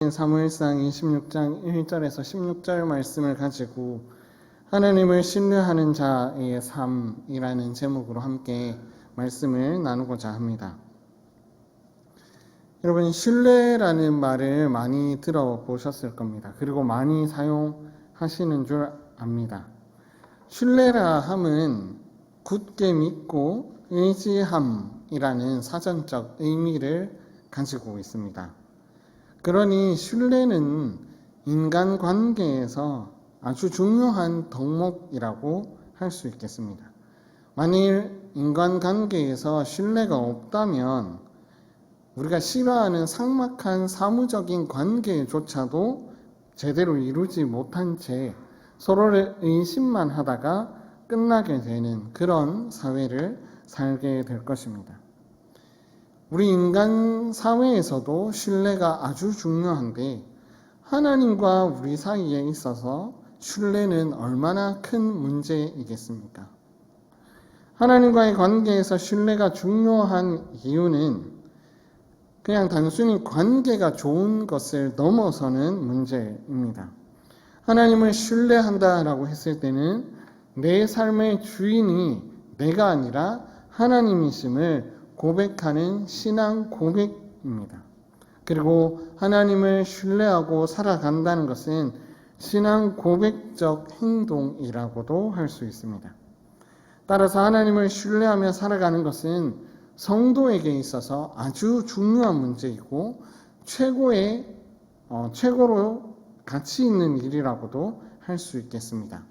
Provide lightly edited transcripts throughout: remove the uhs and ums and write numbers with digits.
사무엘상 26장 1절에서 16절 말씀을 가지고 하나님을 신뢰하는 자의 삶이라는 제목으로 함께 말씀을 나누고자 합니다. 여러분, 신뢰라는 말을 많이 들어보셨을 겁니다. 그리고 많이 사용하시는 줄 압니다. 신뢰라 함은 굳게 믿고 의지함이라는 사전적 의미를 가지고 있습니다. 그러니 신뢰는 인간관계에서 아주 중요한 덕목이라고 할 수 있겠습니다. 만일 인간관계에서 신뢰가 없다면 우리가 싫어하는 삭막한 사무적인 관계조차도 제대로 이루지 못한 채 서로를 의심만 하다가 끝나게 되는 그런 사회를 살게 될 것입니다. 우리 인간 사회에서도 신뢰가 아주 중요한데 하나님과 우리 사이에 있어서 신뢰는 얼마나 큰 문제이겠습니까? 하나님과의 관계에서 신뢰가 중요한 이유는 그냥 단순히 관계가 좋은 것을 넘어서는 문제입니다. 하나님을 신뢰한다라고 했을 때는 내 삶의 주인이 내가 아니라 하나님이심을 고백하는 신앙 고백입니다. 그리고 하나님을 신뢰하고 살아간다는 것은 신앙 고백적 행동이라고도 할 수 있습니다. 따라서 하나님을 신뢰하며 살아가는 것은 성도에게 있어서 아주 중요한 문제이고 최고로 가치 있는 일이라고도 할 수 있겠습니다.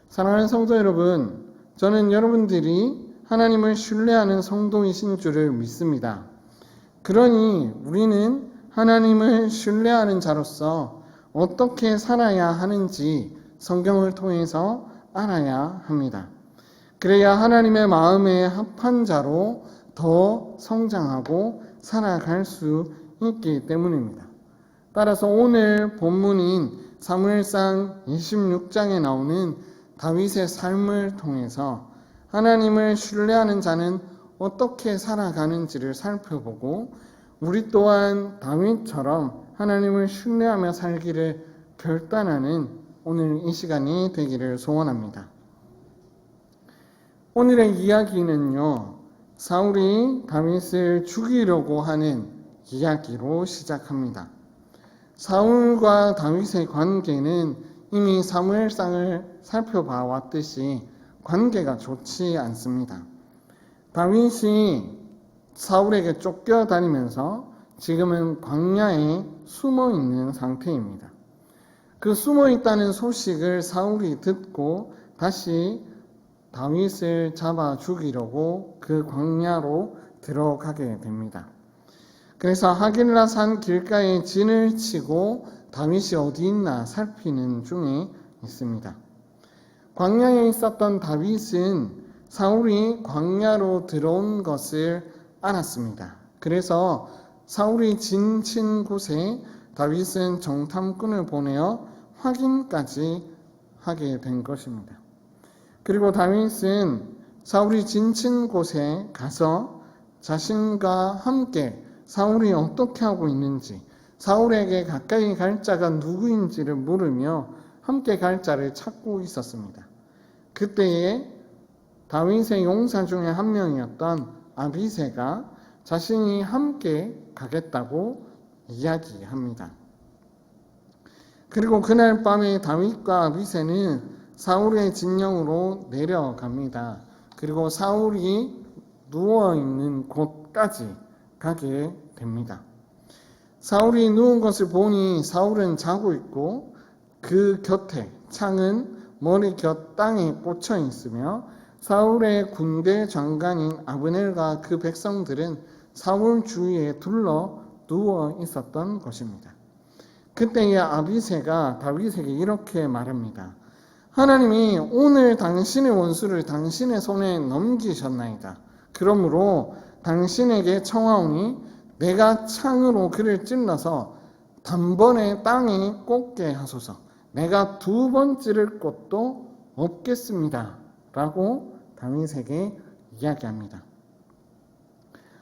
사랑하는 성도 여러분, 저는 여러분들이 하나님을 신뢰하는 성도이신 줄을 믿습니다. 그러니 우리는 하나님을 신뢰하는 자로서 어떻게 살아야 하는지 성경을 통해서 알아야 합니다. 그래야 하나님의 마음에 합한 자로 더 성장하고 살아갈 수 있기 때문입니다. 따라서 오늘 본문인 사무엘상 26장에 나오는 다윗의 삶을 통해서 하나님을 신뢰하는 자는 어떻게 살아가는지를 살펴보고 우리 또한 다윗처럼 하나님을 신뢰하며 살기를 결단하는 오늘 이 시간이 되기를 소원합니다. 오늘의 이야기는요, 사울이 다윗을 죽이려고 하는 이야기로 시작합니다. 사울과 다윗의 관계는 이미 사무엘상을 살펴봐 왔듯이 관계가 좋지 않습니다. 다윗이 사울에게 쫓겨다니면서 지금은 광야에 숨어 있는 상태입니다. 그 숨어 있다는 소식을 사울이 듣고 다시 다윗을 잡아 죽이려고 그 광야로 들어가게 됩니다. 그래서 하길라 산 길가에 진을 치고 다윗이 어디 있나 살피는 중에 있습니다. 광야에 있었던 다윗은 사울이 광야로 들어온 것을 알았습니다. 그래서 사울이 진친 곳에 다윗은 정탐꾼을 보내어 확인까지 하게 된 것입니다. 그리고 다윗은 사울이 진친 곳에 가서 자신과 함께 사울이 어떻게 하고 있는지, 사울에게 가까이 갈 자가 누구인지를 물으며 함께 갈 자를 찾고 있었습니다. 그때에 다윗의 용사 중에 한 명이었던 아비새가 자신이 함께 가겠다고 이야기합니다. 그리고 그날 밤에 다윗과 아비새는 사울의 진영으로 내려갑니다. 그리고 사울이 누워있는 곳까지 가게 됩니다. 사울이 누운 것을 보니 사울은 자고 있고 그 곁에 창은 머리 곁 땅에 꽂혀 있으며 사울의 군대 장관인 아브넬과 그 백성들은 사울 주위에 둘러 누워 있었던 것입니다. 그때에 아비새가 다윗에게 이렇게 말합니다. 하나님이 오늘 당신의 원수를 당신의 손에 넘기셨나이다. 그러므로 당신에게 청하오니 내가 창으로 그를 찔러서 단번에 땅에 꽂게 하소서. 내가 두 번 찌를 것도 없겠습니다. 라고 다윗에게 이야기합니다.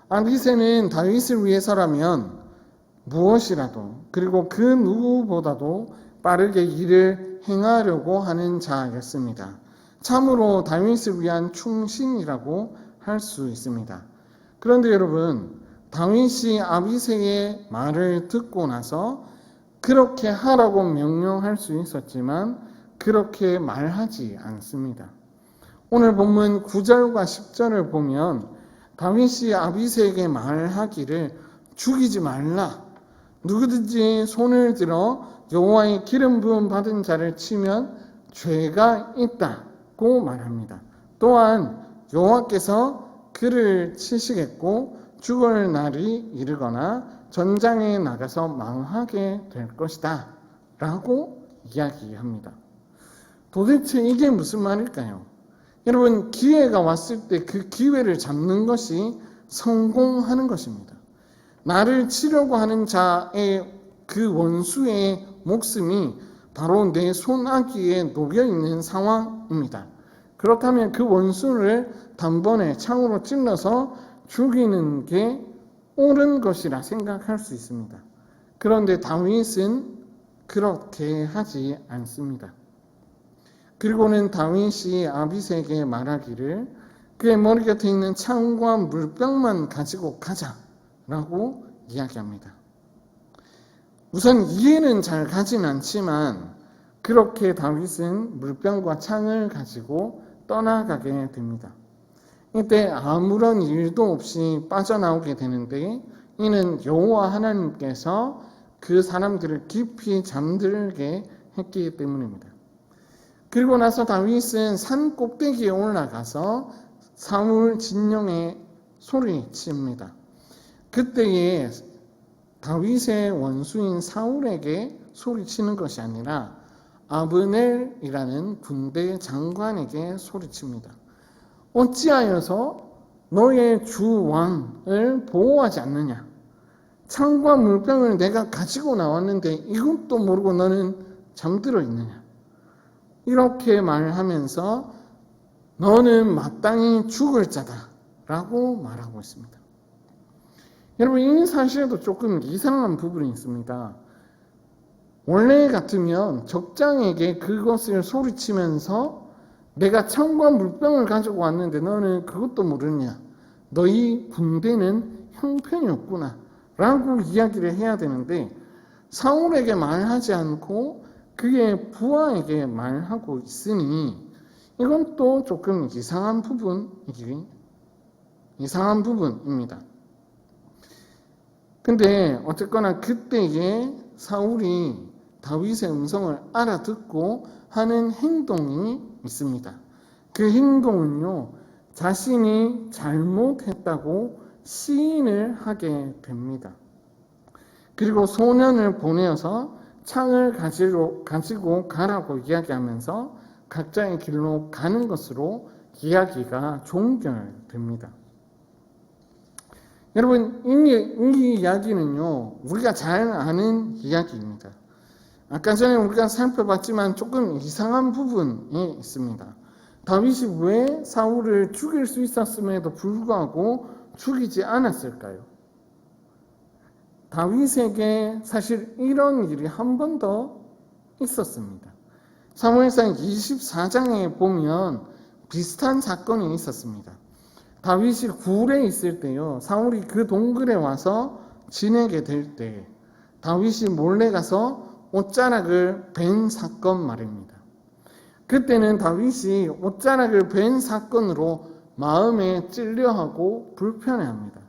아비새는 다윗을 위해서라면 무엇이라도 그리고 그 누구보다도 빠르게 일을 행하려고 하는 자였습니다. 참으로 다윗을 위한 충신이라고 할 수 있습니다. 그런데 여러분, 다윗이 아비새의 말을 듣고 나서 그렇게 하라고 명령할 수 있었지만 그렇게 말하지 않습니다. 오늘 본문 9절과 10절을 보면 다윗이 아비새에게 말하기를 죽이지 말라. 누구든지 손을 들어 여호와의 기름 부음 받은 자를 치면 죄가 있다고 말합니다. 또한 여호와께서 그를 치시겠고 죽을 날이 이르거나 전장에 나가서 망하게 될 것이다 라고 이야기합니다. 도대체 이게 무슨 말일까요? 여러분, 기회가 왔을 때 그 기회를 잡는 것이 성공하는 것입니다. 나를 치려고 하는 자의 그 원수의 목숨이 바로 내 손아귀에 놓여있는 상황입니다. 그렇다면 그 원수를 단번에 창으로 찔러서 죽이는 게 옳은 것이라 생각할 수 있습니다. 그런데 다윗은 그렇게 하지 않습니다. 그리고는 다윗이 아비새에게 말하기를 그의 머리 곁에 있는 창과 물병만 가지고 가자라고 이야기합니다. 우선 이해는 잘 가진 않지만 그렇게 다윗은 물병과 창을 가지고 떠나가게 됩니다. 이때 아무런 일도 없이 빠져나오게 되는데 이는 여호와 하나님께서 그 사람들을 깊이 잠들게 했기 때문입니다. 그리고 나서 다윗은 산 꼭대기에 올라가서 사울 진영에 소리칩니다. 그때에 다윗의 원수인 사울에게 소리치는 것이 아니라 아브넬이라는 군대 장관에게 소리칩니다. 어찌하여서 너의 주 왕을 보호하지 않느냐? 창과 물병을 내가 가지고 나왔는데 이것도 모르고 너는 잠들어 있느냐? 이렇게 말하면서 너는 마땅히 죽을 자다라고 말하고 있습니다. 여러분, 이 사실에도 조금 이상한 부분이 있습니다. 원래 같으면 적장에게 그것을 소리치면서 내가 창과 물병을 가지고 왔는데 너는 그것도 모르냐? 너희 군대는 형편이 없구나 라고 이야기를 해야 되는데 사울에게 말하지 않고 그의 부하에게 말하고 있으니 이건 또 조금 이상한 부분입니다. 근데 어쨌거나 그때에 사울이 다윗의 음성을 알아듣고 하는 행동이 있습니다. 그 행동은요, 자신이 잘못했다고 시인을 하게 됩니다. 그리고 소년을 보내어서 창을 가지고 가라고 이야기하면서 각자의 길로 가는 것으로 이야기가 종결됩니다. 여러분, 이 이야기는요, 우리가 잘 아는 이야기입니다. 아까 전에 우리가 살펴봤지만 조금 이상한 부분이 있습니다. 다윗이 왜 사울을 죽일 수 있었음에도 불구하고 죽이지 않았을까요? 다윗에게 사실 이런 일이 한 번 더 있었습니다. 사무엘상 24장에 보면 비슷한 사건이 있었습니다. 다윗이 굴에 있을 때요, 사울이 그 동굴에 와서 지내게 될 때 다윗이 몰래 가서 옷자락을 벤 사건 말입니다. 그때는 다윗이 옷자락을 벤 사건으로 마음에 찔려하고 불편해합니다.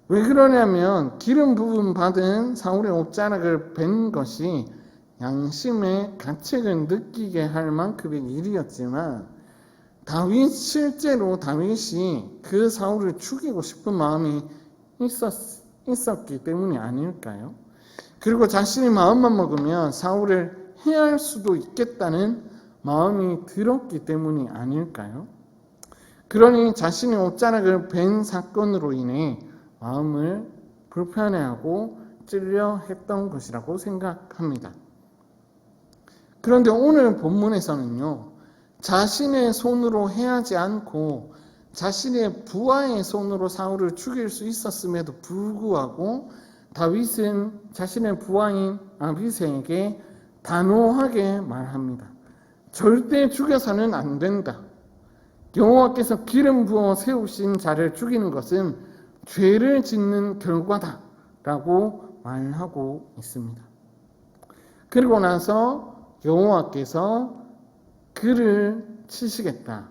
왜 그러냐면 기름 부음 받은 사울의 옷자락을 벤 것이 양심의 가책을 느끼게 할 만큼의 일이었지만 실제로 다윗이 그 사울을 죽이고 싶은 마음이 있었기 때문이 아닐까요? 그리고 자신이 마음만 먹으면 사울을 해할 수도 있겠다는 마음이 들었기 때문이 아닐까요? 그러니 자신의 옷자락을 벤 사건으로 인해 마음을 불편해하고 찔려 했던 것이라고 생각합니다. 그런데 오늘 본문에서는요, 자신의 손으로 해하지 않고 자신의 부하의 손으로 사울을 죽일 수 있었음에도 불구하고 다윗은 자신의 부하인 아비새에게 단호하게 말합니다. 절대 죽여서는 안 된다. 여호와께서 기름 부어 세우신 자를 죽이는 것은 죄를 짓는 결과다 라고 말하고 있습니다. 그리고 나서 여호와께서 그를 치시겠다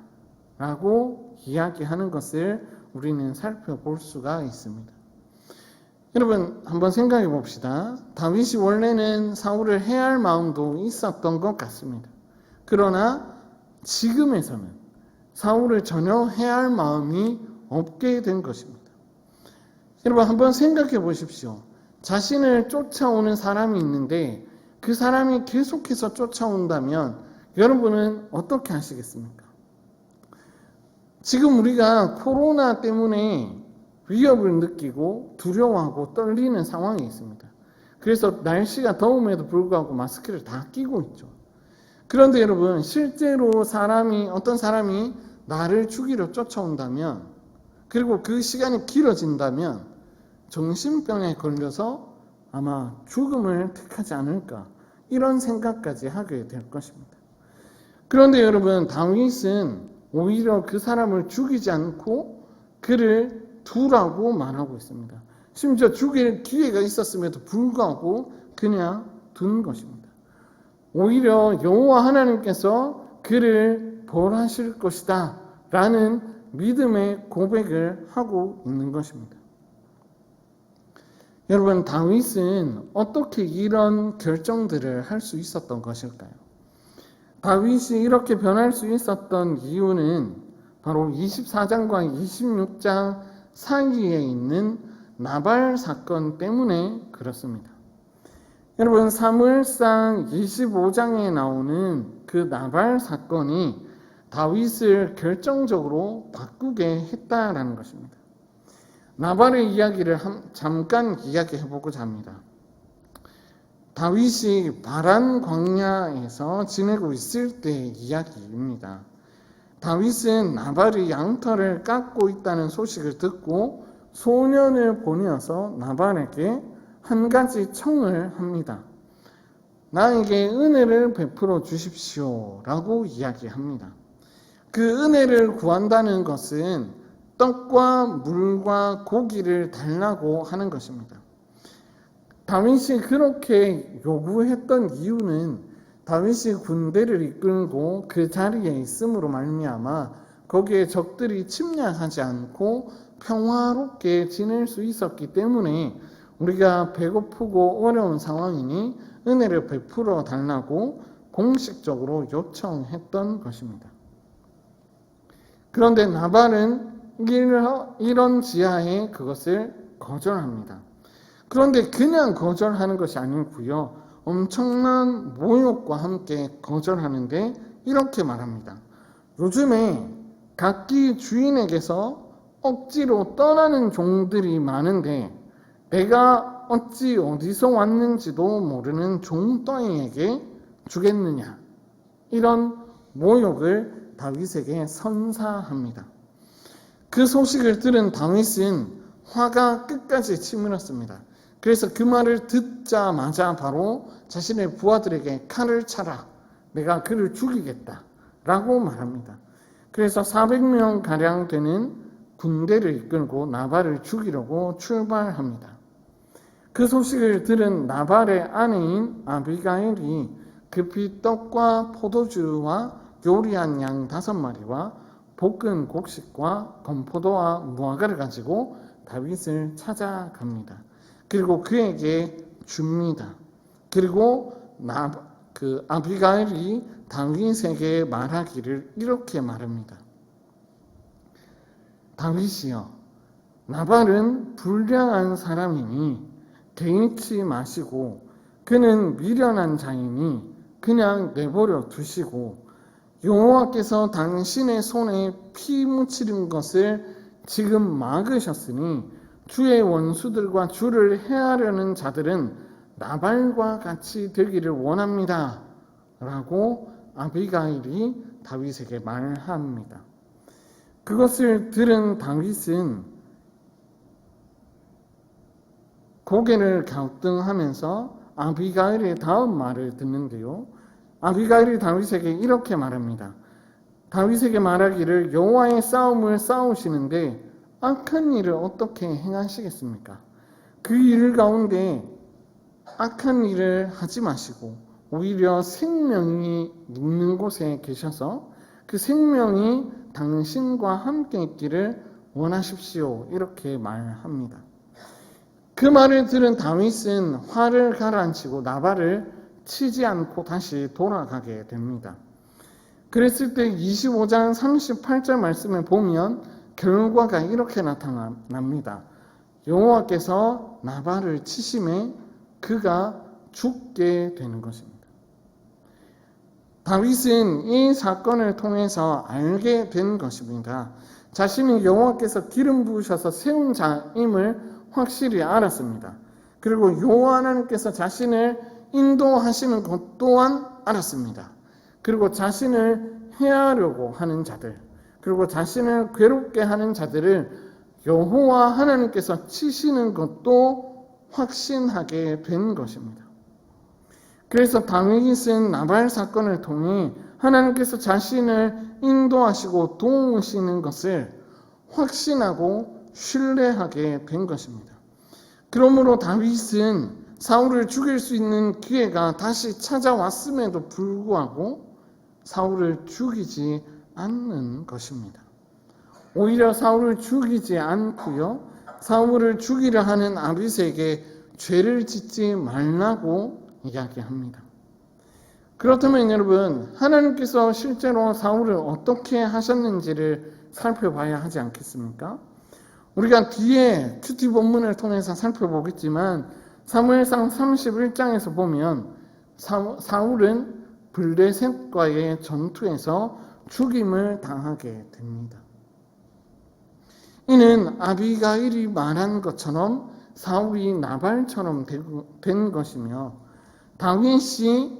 라고 이야기하는 것을 우리는 살펴볼 수가 있습니다. 여러분 한번 생각해 봅시다. 다윗이 원래는 사울을 해할 마음도 있었던 것 같습니다. 그러나 지금에서는 사울을 전혀 해할 마음이 없게 된 것입니다. 여러분 한번 생각해 보십시오. 자신을 쫓아오는 사람이 있는데 그 사람이 계속해서 쫓아온다면 여러분은 어떻게 하시겠습니까? 지금 우리가 코로나 때문에 위협을 느끼고 두려워하고 떨리는 상황이 있습니다. 그래서 날씨가 더움에도 불구하고 마스크를 다 끼고 있죠. 그런데 여러분 실제로 어떤 사람이 나를 죽이러 쫓아온다면 그리고 그 시간이 길어진다면 정신병에 걸려서 아마 죽음을 택하지 않을까 이런 생각까지 하게 될 것입니다. 그런데 여러분 다윗은 오히려 그 사람을 죽이지 않고 그를 두라고 말하고 있습니다. 심지어 죽일 기회가 있었음에도 불구하고 그냥 둔 것입니다. 오히려 여호와 하나님께서 그를 벌하실 것이다 라는 믿음의 고백을 하고 있는 것입니다. 여러분 다윗은 어떻게 이런 결정들을 할 수 있었던 것일까요? 다윗이 이렇게 변할 수 있었던 이유는 바로 24장과 26장 사이에 있는 나발 사건 때문에 그렇습니다. 여러분 사무엘상 25장에 나오는 그 나발 사건이 다윗을 결정적으로 바꾸게 했다라는 것입니다. 나발의 이야기를 잠깐 이야기해보고자 합니다. 다윗이 바란 광야에서 지내고 있을 때의 이야기입니다. 다윗은 나발이 양털을 깎고 있다는 소식을 듣고 소년을 보내어서 나발에게 한 가지 청을 합니다. 나에게 은혜를 베풀어 주십시오 라고 이야기합니다. 그 은혜를 구한다는 것은 떡과 물과 고기를 달라고 하는 것입니다. 다윗이 그렇게 요구했던 이유는 다윗이 군대를 이끌고 그 자리에 있음으로 말미암아 거기에 적들이 침략하지 않고 평화롭게 지낼 수 있었기 때문에 우리가 배고프고 어려운 상황이니 은혜를 베풀어 달라고 공식적으로 요청했던 것입니다. 그런데 나발은 이런 지하에 그것을 거절합니다. 그런데 그냥 거절하는 것이 아니고요. 엄청난 모욕과 함께 거절하는데 이렇게 말합니다. 요즘에 각기 주인에게서 억지로 떠나는 종들이 많은데 내가 어찌 어디서 왔는지도 모르는 종떠이에게 주겠느냐. 이런 모욕을 다윗에게 선사합니다. 그 소식을 들은 다윗은 화가 끝까지 치밀었습니다. 그래서 그 말을 듣자마자 바로 자신의 부하들에게 칼을 차라. 내가 그를 죽이겠다. 라고 말합니다. 그래서 400명가량 되는 군대를 이끌고 나발을 죽이려고 출발합니다. 그 소식을 들은 나발의 아내인 아비가일이 급히 떡과 포도주와 요리한 양 5마리와 볶은 곡식과 건포도와 무화과를 가지고 다윗을 찾아갑니다. 그리고 그에게 줍니다. 그리고 아비가일이 다윗에게 말하기를 이렇게 말합니다. 다윗이여, 나발은 불량한 사람이니 개의치 마시고 그는 미련한 자이니 그냥 내버려 두시고 여호와께서 당신의 손에 피 묻히는 것을 지금 막으셨으니 주의 원수들과 주를 해하려는 자들은 나발과 같이 되기를 원합니다. 라고 아비가일이 다윗에게 말합니다. 그것을 들은 다윗은 고개를 갸우뚱하면서 아비가일의 다음 말을 듣는데요. 아비가일이 다윗에게 이렇게 말합니다. 다윗에게 말하기를 여호와의 싸움을 싸우시는데 악한 일을 어떻게 행하시겠습니까? 그 일 가운데 악한 일을 하지 마시고 오히려 생명이 있는 곳에 계셔서 그 생명이 당신과 함께 있기를 원하십시오. 이렇게 말합니다. 그 말을 들은 다윗은 화를 가라앉히고 나발을 치지 않고 다시 돌아가게 됩니다. 그랬을 때 25장 38절 말씀을 보면 결과가 이렇게 나타납니다. 여호와께서 나발을 치심에 그가 죽게 되는 것입니다. 다윗은 이 사건을 통해서 알게 된 것입니다. 자신이 여호와께서 기름 부으셔서 세운 자임을 확실히 알았습니다. 그리고 여호와 하나님께서 자신을 인도하시는 것 또한 알았습니다. 그리고 자신을 해하려고 하는 자들, 그리고 자신을 괴롭게 하는 자들을 여호와 하나님께서 치시는 것도 확신하게 된 것입니다. 그래서 다윗은 나발 사건을 통해 하나님께서 자신을 인도하시고 도우시는 것을 확신하고 신뢰하게 된 것입니다. 그러므로 다윗은 사울을 죽일 수 있는 기회가 다시 찾아왔음에도 불구하고 사울을 죽이지 않는 것입니다. 오히려 사울을 죽이지 않고요, 사울을 죽이려 하는 아비새에게 죄를 짓지 말라고 이야기합니다. 그렇다면 여러분, 하나님께서 실제로 사울을 어떻게 하셨는지를 살펴봐야 하지 않겠습니까? 우리가 뒤에 큐티 본문을 통해서 살펴보겠지만 사무엘상 31장에서 보면 사울은 블레셋과의 전투에서 죽임을 당하게 됩니다. 이는 아비가일이 말한 것처럼 사울이 나발처럼 된 것이며 다윗이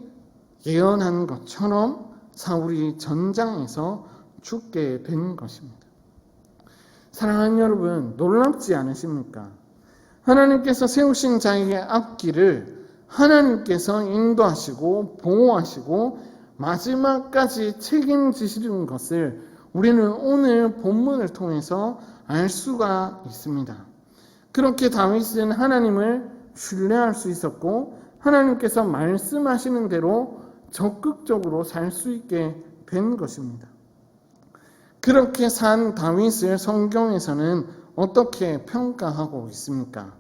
예언한 것처럼 사울이 전장에서 죽게 된 것입니다. 사랑하는 여러분, 놀랍지 않으십니까? 하나님께서 세우신 자에게 앞길을 하나님께서 인도하시고 보호하시고 마지막까지 책임지시는 것을 우리는 오늘 본문을 통해서 알 수가 있습니다. 그렇게 다윗은 하나님을 신뢰할 수 있었고 하나님께서 말씀하시는 대로 적극적으로 살 수 있게 된 것입니다. 그렇게 산 다윗을 성경에서는 어떻게 평가하고 있습니까?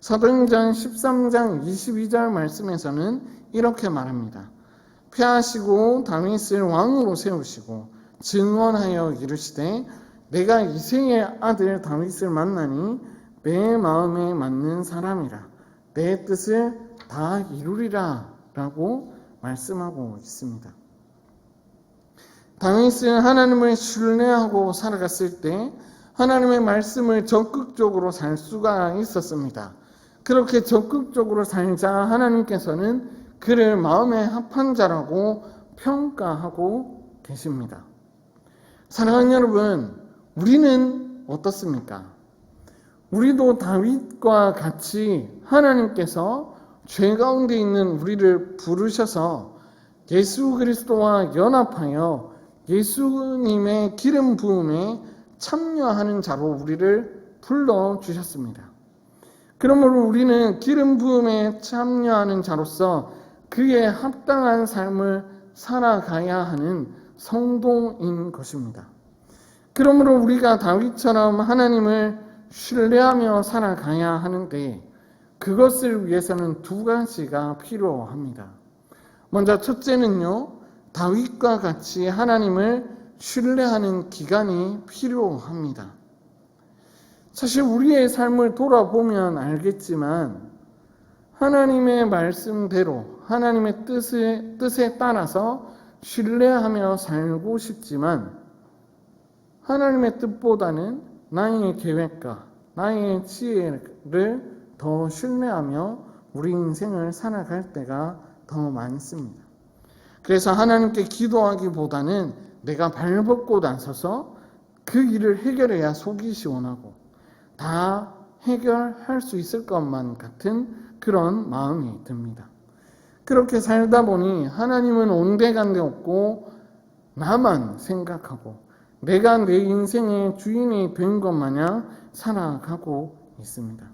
사도행전 13장 22절 말씀에서는 이렇게 말합니다. 패하시고 다윗을 왕으로 세우시고 증언하여 이르시되 내가 이새의 아들 다윗을 만나니 내 마음에 맞는 사람이라 내 뜻을 다 이루리라 라고 말씀하고 있습니다. 다윗은 하나님을 신뢰하고 살아갔을 때 하나님의 말씀을 적극적으로 살 수가 있었습니다. 그렇게 적극적으로 살자 하나님께서는 그를 마음에 합한 자라고 평가하고 계십니다. 사랑하는 여러분, 우리는 어떻습니까? 우리도 다윗과 같이 하나님께서 죄 가운데 있는 우리를 부르셔서 예수 그리스도와 연합하여 예수님의 기름 부음에 참여하는 자로 우리를 불러주셨습니다. 그러므로 우리는 기름 부음에 참여하는 자로서 그에 합당한 삶을 살아가야 하는 성도인 것입니다. 그러므로 우리가 다윗처럼 하나님을 신뢰하며 살아가야 하는데 그것을 위해서는 두 가지가 필요합니다. 먼저 첫째는요, 다윗과 같이 하나님을 신뢰하는 기간이 필요합니다. 사실 우리의 삶을 돌아보면 알겠지만 하나님의 말씀대로 하나님의 뜻에 따라서 신뢰하며 살고 싶지만 하나님의 뜻보다는 나의 계획과 나의 지혜를 더 신뢰하며 우리 인생을 살아갈 때가 더 많습니다. 그래서 하나님께 기도하기보다는 내가 발벗고 나서서 그 일을 해결해야 속이 시원하고 다 해결할 수 있을 것만 같은 그런 마음이 듭니다. 그렇게 살다 보니 하나님은 온데간데 없고 나만 생각하고 내가 내 인생의 주인이 된 것 마냥 살아가고 있습니다.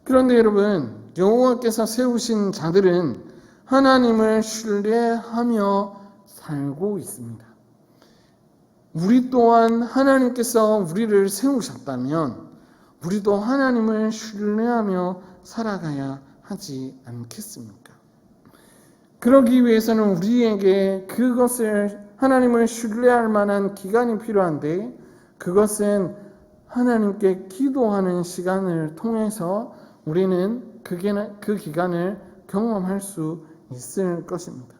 그런데 여러분, 여호와께서 세우신 자들은 하나님을 신뢰하며 살고 있습니다. 우리 또한 하나님께서 우리를 세우셨다면 우리도 하나님을 신뢰하며 살아가야 하지 않겠습니까? 그러기 위해서는 우리에게 하나님을 신뢰할 만한 기간이 필요한데, 그것은 하나님께 기도하는 시간을 통해서 우리는 그 기간을 경험할 수 있을 것입니다.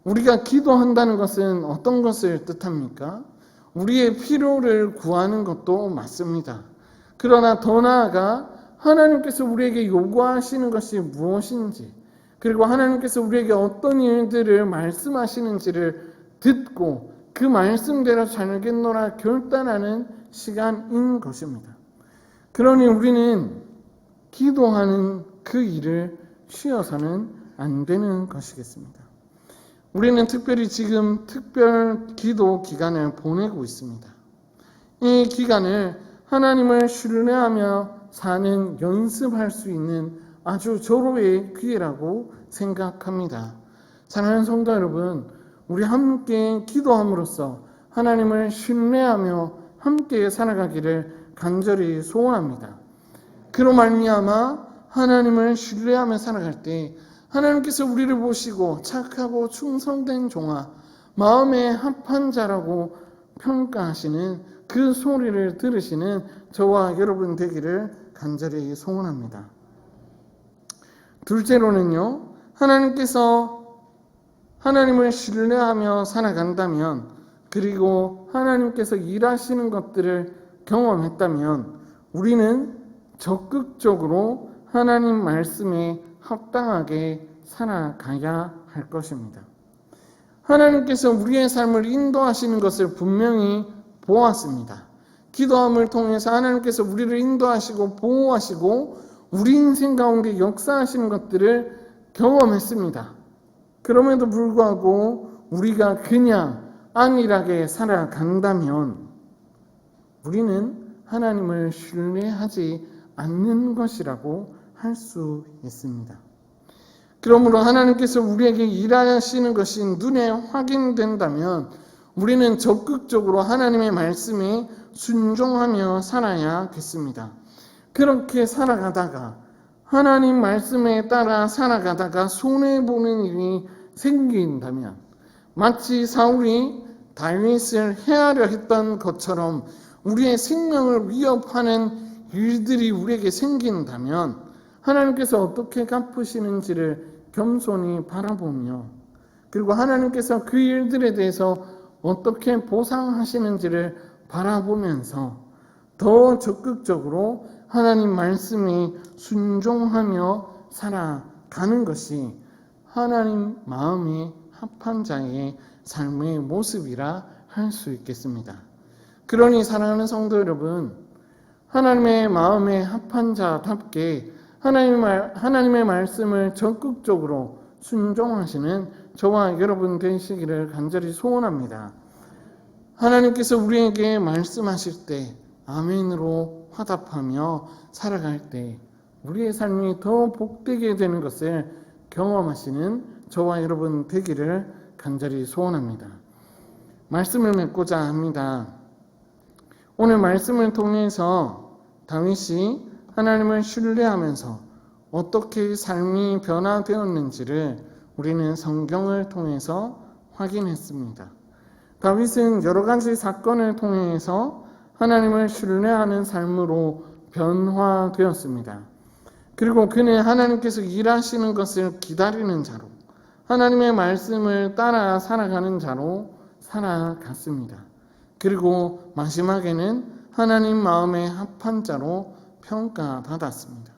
우리가 기도한다는 것은 어떤 것을 뜻합니까? 우리의 필요를 구하는 것도 맞습니다. 그러나 더 나아가 하나님께서 우리에게 요구하시는 것이 무엇인지, 그리고 하나님께서 우리에게 어떤 일들을 말씀하시는지를 듣고 그 말씀대로 살겠노라 결단하는 시간인 것입니다. 그러니 우리는 기도하는 그 일을 쉬어서는 안 되는 것이겠습니다. 우리는 특별히 지금 특별 기도 기간을 보내고 있습니다. 이 기간을 하나님을 신뢰하며 사는 연습할 수 있는 아주 절호의 기회라고 생각합니다. 사랑하는 성도 여러분, 우리 함께 기도함으로써 하나님을 신뢰하며 함께 살아가기를 간절히 소원합니다. 그로 말미암아 하나님을 신뢰하며 살아갈 때 하나님께서 우리를 보시고 착하고 충성된 종아, 마음에 합한 자라고 평가하시는 그 소리를 들으시는 저와 여러분 되기를 간절히 소원합니다. 둘째로는요, 하나님께서 하나님을 신뢰하며 살아간다면, 그리고 하나님께서 일하시는 것들을 경험했다면 우리는 적극적으로 하나님 말씀에 합당하게 살아가야 할 것입니다. 하나님께서 우리의 삶을 인도하시는 것을 분명히 보았습니다. 기도함을 통해서 하나님께서 우리를 인도하시고 보호하시고 우리 인생 가운데 역사하시는 것들을 경험했습니다. 그럼에도 불구하고 우리가 그냥 안일하게 살아간다면 우리는 하나님을 신뢰하지 않는 것이라고 할 수 있습니다. 그러므로 하나님께서 우리에게 일하시는 것이 눈에 확인된다면 우리는 적극적으로 하나님의 말씀에 순종하며 살아야겠습니다. 그렇게 살아가다가 하나님 말씀에 따라 살아가다가 손해보는 일이 생긴다면, 마치 사울이 다윗을 해하려 했던 것처럼 우리의 생명을 위협하는 일들이 우리에게 생긴다면 하나님께서 어떻게 갚으시는지를 겸손히 바라보며, 그리고 하나님께서 그 일들에 대해서 어떻게 보상하시는지를 바라보면서 더 적극적으로 하나님 말씀에 순종하며 살아가는 것이 하나님 마음에 합한 자의 삶의 모습이라 할 수 있겠습니다. 그러니 사랑하는 성도 여러분, 하나님의 마음에 합한 자답게 하나님의 말씀을 적극적으로 순종하시는 저와 여러분 되시기를 간절히 소원합니다. 하나님께서 우리에게 말씀하실 때 아멘으로 화답하며 살아갈 때 우리의 삶이 더 복되게 되는 것을 경험하시는 저와 여러분 되기를 간절히 소원합니다. 말씀을 맺고자 합니다. 오늘 말씀을 통해서 다윗이 하나님을 신뢰하면서 어떻게 삶이 변화되었는지를 우리는 성경을 통해서 확인했습니다. 다윗은 여러 가지 사건을 통해서 하나님을 신뢰하는 삶으로 변화되었습니다. 그리고 그는 하나님께서 일하시는 것을 기다리는 자로, 하나님의 말씀을 따라 살아가는 자로 살아갔습니다. 그리고 마지막에는 하나님 마음에 합한 자로 평가받았습니다.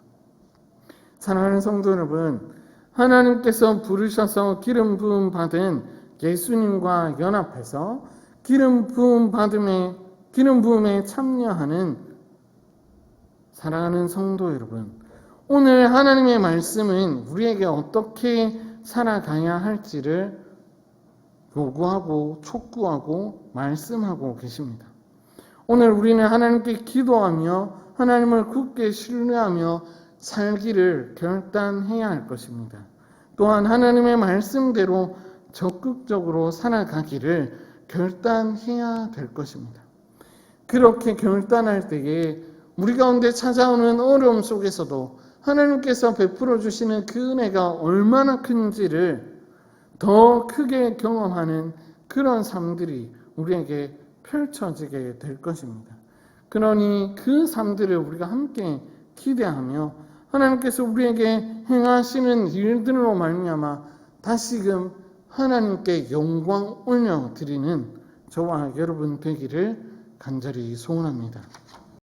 사랑하는 성도 여러분, 하나님께서 부르셔서 기름 부음 받은 예수님과 연합해서 기름 부음에 참여하는 사랑하는 성도 여러분, 오늘 하나님의 말씀은 우리에게 어떻게 살아가야 할지를 요구하고 촉구하고 말씀하고 계십니다. 오늘 우리는 하나님께 기도하며 하나님을 굳게 신뢰하며 살기를 결단해야 할 것입니다. 또한 하나님의 말씀대로 적극적으로 살아가기를 결단해야 될 것입니다. 그렇게 결단할 때에 우리 가운데 찾아오는 어려움 속에서도 하나님께서 베풀어 주시는 그 은혜가 얼마나 큰지를 더 크게 경험하는 그런 삶들이 우리에게 펼쳐지게 될 것입니다. 그러니 그 삶들을 우리가 함께 기대하며 하나님께서 우리에게 행하시는 일들로 말미암아 다시금 하나님께 영광 올려드리는 저와 여러분 되기를 간절히 소원합니다.